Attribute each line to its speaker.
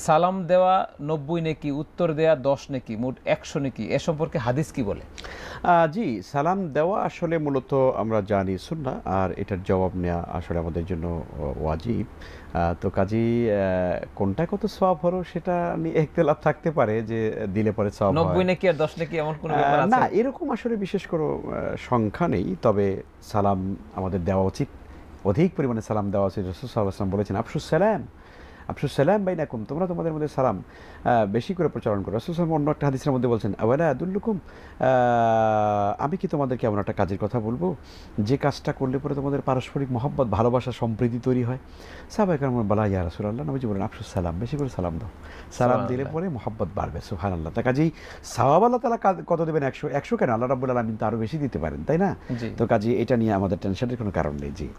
Speaker 1: সালাম দেওয়া 90 নেকি, উত্তর দেয়া 10 নেকি, মোট 100 নেকি, এ সম্পর্কে হাদিস কি বলে?
Speaker 2: জি, সালাম দেওয়া আসলে মূলত আমরা জানি সুন্নাহ, আর এটার জবাব নেওয়া আসলে আমাদের জন্য ওয়াজিব। তো কাজেই কোনটায় কত সওয়াব হলো সেটা নিয়ে ইখতিলাফ থাকতে পারে, যে দিলে পরে সওয়াব
Speaker 1: 90
Speaker 2: হয়।
Speaker 1: নেকি আর 10 নেকি এমন কোনো ব্যাপার
Speaker 2: না,
Speaker 1: আছে?
Speaker 2: এরকম আসলে বিশেষ কোনো সংখ্যা নেই। তবে সালাম আমাদের দেওয়া উচিত। অধিক পরিমাণে সালাম দেওয়া উচিত। রাসূল সাল্লাল্লাহু আলাইহি ওয়াসাল্লাম বলেছেন, আফশুস সালাম, আফশুস সালাম বাইনাকুম, তোমরা তোমাদের মধ্যে সালাম বেশি করে প্রচারণ করো। রাসূল সাল্লাল্লাহু আলাইহি ওয়াসাল্লাম অন্য একটা হাদিসের মধ্যে বলছেন, আওয়ালা আদুল্লুকুম, আমি কি তোমাদেরকে এমন একটা কাজের কথা বলবো যে কাজটা করলে পরে তোমাদের পারস্পরিক মহব্বত, ভালোবাসা, সম্প্রীতি তৈরি হয়? সাহাবায়ে কেরাম বলেন, বালা ইয়া রাসূলুল্লাহ। নবীজি বলেন, আফশুস সালাম, বেশি করে সালাম দাও। সালাম দিলে
Speaker 1: সুবহানাল্লাহ।
Speaker 2: পরে মহব্বত বাড়বে। সুবহানাল্লাহ। তা কাজেই সওয়াব আল্লাহ তাআলা কত দেবেন? 100, 100 কেন? আল্লাহ রাব্বুল আলামিন তো আরো বেশি দিতে পারেন, তাই না?
Speaker 1: জি।
Speaker 2: তো কাজেই এটা নিয়ে আমাদের টেনশনের কোনো কারণ নেই। জি।